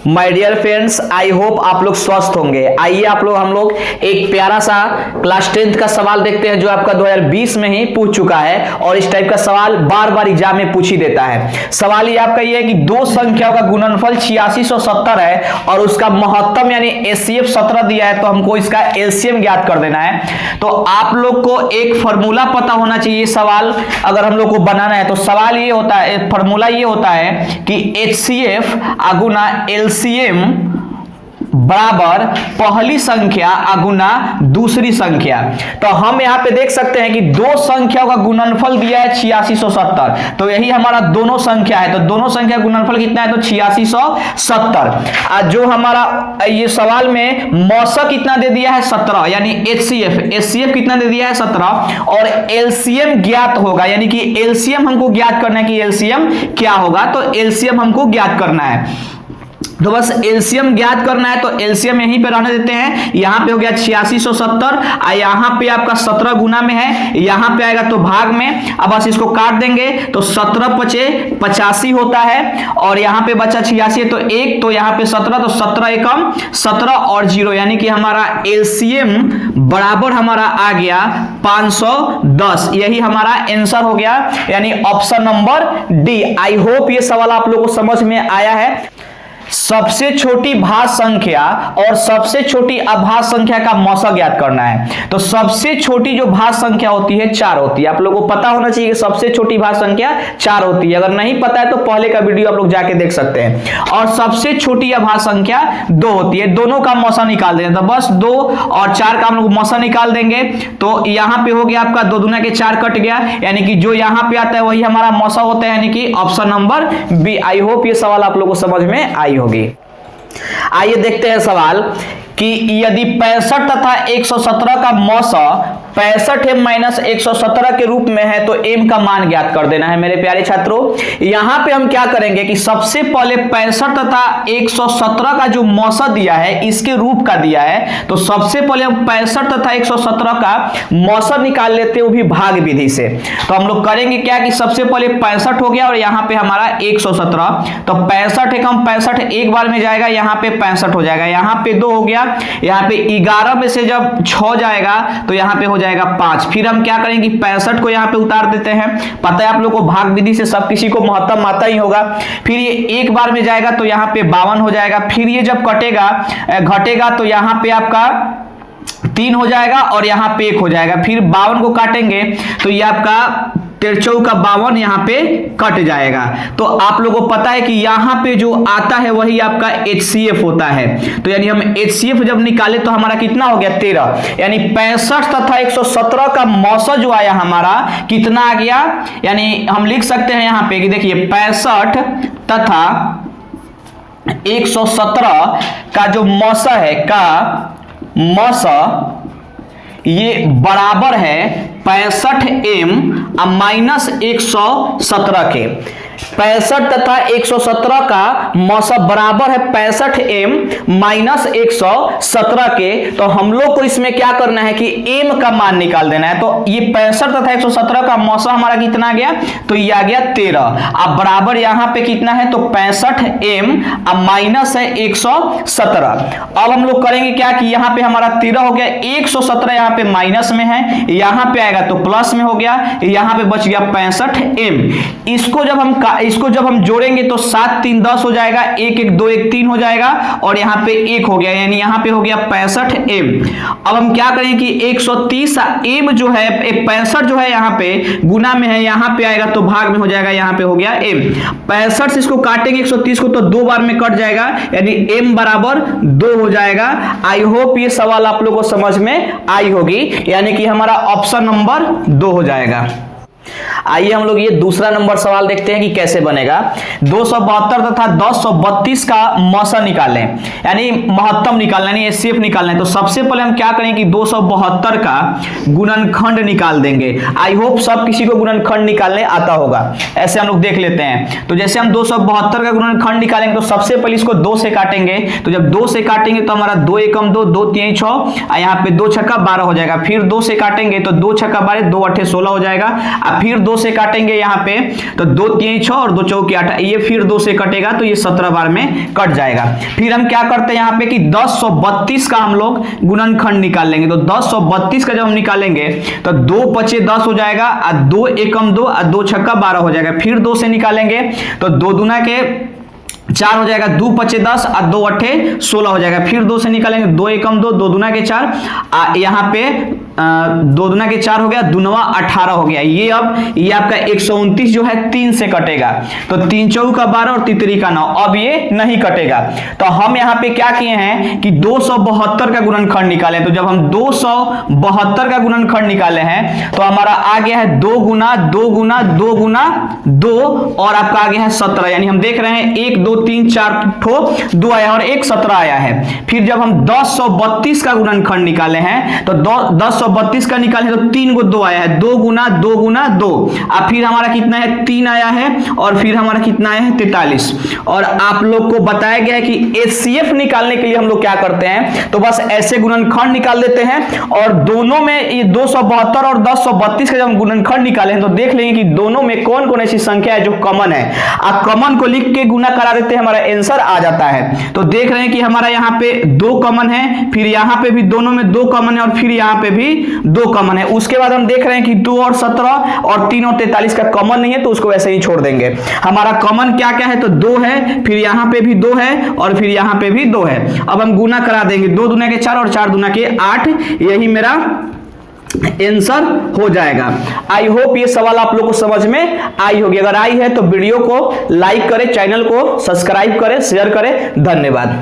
My dear friends, I hope आप लोग स्वस्थ होंगे। आइए हम लोग एक प्यारा सा क्लास 10th का सवाल देखते हैं जो आपका 2020 में ही पूछ चुका है और इस टाइप का सवाल बार बार एग्जाम में पूछ ही देता है। सवाल ये आपका ये है कि दो संख्याओं का गुणनफल 8670 है और उसका महत्तम यानी एचसीएफ 17 दिया है, तो हमको इसका एलसीएम ज्ञात कर देना है। तो आप लोग को एक फॉर्मूला पता होना चाहिए सवाल अगर हम लोग को बनाना है। तो सवाल ये होता है, फॉर्मूला ये होता है कि एचसीएफ गुना एलसीएम बराबर पहली संख्या अगुना दूसरी संख्या। तो हम यहां पे देख सकते हैं कि दो संख्याओं का गुणनफल दिया है 8670, तो यही हमारा दोनों संख्या है। तो दोनों संख्या गुणनफल कितना है? तो 8670। जो हमारा ये सवाल में मौसा कितना दे दिया है? 17, यानी एचसीएफ कितना दे दिया है? 17। और एलसीएम ज्ञात होगा, यानी कि एलसीएम हमको ज्ञात करना है कि एलसीएम क्या होगा। तो एलसीएम हमको ज्ञात करना है, तो बस एलसीएम ज्ञात करना है। तो एलसीएम यहीं पे रहने देते हैं। यहां पे हो गया 8670, यहां पे आपका 17 गुना में है, यहां पे आएगा तो भाग में। अब बस इसको काट देंगे तो 17 पचे 85 होता है और यहां पे बचा 86, तो 1, तो यहां पे 17, तो 17 एकम 17 और 0, यानी कि हमारा एलसीएम बराबर हमारा आ गया 510। यही हमारा आंसर हो गया, यानी ऑप्शन नंबर डी। आई होप ये सवाल आप लोगों को समझ में आया है। सबसे छोटी भाज्य संख्या और सबसे छोटी अभाज्य संख्या का मौसा ज्ञात करना है। तो सबसे छोटी जो भाज्य संख्या होती है 4 होती है। आप लोगों को पता होना चाहिए कि सबसे छोटी भाज्य संख्या 4 होती है। अगर नहीं पता है तो पहले का वीडियो आप लोग जाके देख सकते हैं। और सबसे छोटी अभाज्य संख्या 2 होती है। दोनों का मौसा निकाल देंगे, तो बस 2 और 4 का हम लोग मौसा निकाल देंगे। तो यहां पे हो गया आपका 2 दूना के 4 कट गया, यानी कि जो यहां पे आता है वही हमारा मौसा होता है, यानी कि option number B. I hope ये सवाल आप लोगों को समझ में आई होगी। आइए देखते हैं सवाल कि यदि 65 तथा 117 का मौसा 65 m माइनस 117 के रूप में है तो m का मान ज्ञात कर देना है। मेरे प्यारे छात्रों, यहां पे हम क्या करेंगे कि सबसे पहले 65 तथा 117 का जो मौसा दिया है इसके रूप का दिया है, तो सबसे पहले हम 65 तथा 117 का मौसा निकाल लेते हैं, वो भी भाग विधि से। तो हम लोग करेंगे क्या कि सबसे पहले 65 हो गया और यहाँ पे हमारा 117, तो 65 एकम 65 एक बार में जाएगा, यहाँ पे 65 हो जाएगा, यहाँ पे 2 हो गया, यहाँ पे 11 में से जब 6 जाएगा तो यहाँ पे हो जाएगा 5। फिर हम क्या करेंगे कि 65 को यहाँ पे उतार देते हैं। पता है आप लोग को भाग विधि से सब किसी को महत्तम आता ही होगा। फिर ये एक बार में जाएगा तो यहाँ पे 52 हो जाएगा। फिर ये जब घटेगा तो यहाँ पे आपका 3 हो जाएगा और यहाँ पे 1 हो जाएगा। फिर 52 को काटेंगे तो ये आपका 13 का 52 यहाँ पे कट जाएगा। तो आप लोगों को पता है कि यहाँ पे जो आता है वही आपका एचसीएफ होता है। तो यानी हम एचसीएफ जब निकाले तो हमारा कितना हो गया? 13, यानी 65 तथा 117 का मौसा जो आया हमारा कितना आ गया? यानी हम लिख सकते हैं यहाँ पे कि देखिए 65 तथा 117 का जो मौसा है ये बराबर है 65 m माइनस 117 के। 65 तथा 117 का मौसा बराबर है 65 m माइनस 117 के। तो हम लोग को इसमें क्या करना है कि m का मान निकाल देना है। तो ये 65 तथा 117 का मौसा हमारा कितना आ गया? तो ये आ गया 13। अब बराबर यहाँ पे कितना है? तो 65 m माइनस है 117। अब हम लोग करेंगे क्या कि यहाँ पे हमारा 13 हो गया, 117 यहाँ पे माइनस में है, यहाँ पे आएगा तो प्लस में हो गया, यहाँ पे बच गया 65 m। इसको जब हम जोड़ेंगे तो 7 3 10 हो जाएगा, 1 1 2 1 3 हो जाएगा और यहाँ पे 1 हो गया, यानी यहाँ पे हो गया 65 m। अब हम क्या करें कि 130 m जो है 65 जो है यहाँ पे गुना में है, यहाँ पे आएगा तो भाग में हो जाएगा, यहाँ पे हो गया m। 65 से इसको काटेंगे 130 को तो 2 बार में कट जाएगा, यानी m बराबर 2 हो जाएगा। आई होप ये सवाल आप लोगों को समझ में आई होगी, यानी कि हमारा ऑप्शन नंबर 2 हो जाएगा। आइए हम लोग ये दूसरा नंबर सवाल देखते हैं कि कैसे बनेगा। 272 तथा 1032 का मौसा निकालें, यानी महत्तम निकालना, यानी एचसीएफ निकालना है। तो सबसे पहले हम क्या करेंगे कि 272 का गुणनखंड निकाल देंगे। आई होप सब किसी को गुणनखंड निकालने आता होगा, ऐसे हम लोग देख लेते हैं। तो जैसे हम 272 का गुणनखंड निकालेंगे तो सबसे पहले इसको 2 से काटेंगे। तो जब 2 से काटेंगे तो हमारा 2 एकम 2 2 3 6, यहाँ पे 2 छक्का 12 हो जाएगा। फिर 2 से काटेंगे तो 2 छक्का 12 2 8 16 हो जाएगा। फिर 2 से काटेंगे यहाँ पे, तो 2 3 6 और 2 चौके 8, ये फिर 2 से कटेगा तो ये 17 बार में कट जाएगा। फिर हम क्या करते हैं यहाँ पे कि 1032 का हम लोग गुणनखंड निकाल लेंगे। तो 1032 का जब हम निकालेंगे तो 2 5 10 हो जाएगा, 2 एकम 2, 2 छक्का 12 हो जाएगा। फिर 2 से निकालेंगे तो 2 दूना के 4 हो जाएगा, 2 5 10 और 2 8 16 हो जाएगा। फिर 2 से निकालेंगे 2 एकम 2, 2 दूना के 4, यहाँ पे 2 दूना के 4 हो गया, 2 9 18 हो गया। ये अब ये आपका 129 जो है 3 से कटेगा, तो 3 चौका 12 और तितरी का 9, अब ये नहीं कटेगा। तो हम यहाँ पे क्या किए हैं कि 272 का गुणनखंड निकाले। तो जब हम 272 का गुणनखंड निकाले हैं तो हमारा आ गया है 2 गुना 2 गुना 2 गुना 2 और आपका आ गया है 17, यानी हम देख रहे हैं 1 2 3 4 ठो 2 आया और 1 17 आया है। फिर जब हम 1032 का गुणनखंड निकाले हैं तो 1032 का निकाले तो 3 को 2 आया है, 2 गुना 2 गुना 2, अब फिर हमारा कितना है 3 आया है और फिर हमारा कितना आया है 43। और आप लोग को बताया गया है कि एचसीएफ निकालने के लिए हम लोग क्या करते हैं, तो बस ऐसे गुणनखंड निकाल देते हैं और दोनों में ये 272 और 1032 का जब हम गुणनखंड निकाले हैं तो देख लेंगे कि दोनों में कौन कौन ऐसी संख्या है जो कॉमन है। आप कॉमन को लिख के गुना करा देते हैं, हमारा आंसर आ जाता है। तो देख रहे हैं कि हमारा यहाँ पे 2 कॉमन है, फिर यहाँ पे भी दोनों में 2 कॉमन है और फिर यहाँ पे भी 2 कॉमन है। उसके बाद हम देख रहे हैं कि 2 और 17 और 3 और 43 का कॉमन नहीं है, तो उसको वैसे ही छोड़ देंगे। हमारा कॉमन क्या क्या है, तो 2 है, फिर यहाँ पे भी 2 है और फिर यहाँ पे भी 2 है। अब हम गुना करा देंगे, 2 दूना के 4 और 4 दूना के 8, यही मेरा आंसर हो जाएगा। आई होप ये सवाल आप लोगों को समझ में आई होगी। अगर आई है तो वीडियो को लाइक करें, चैनल को सब्सक्राइब करें, शेयर करें। धन्यवाद।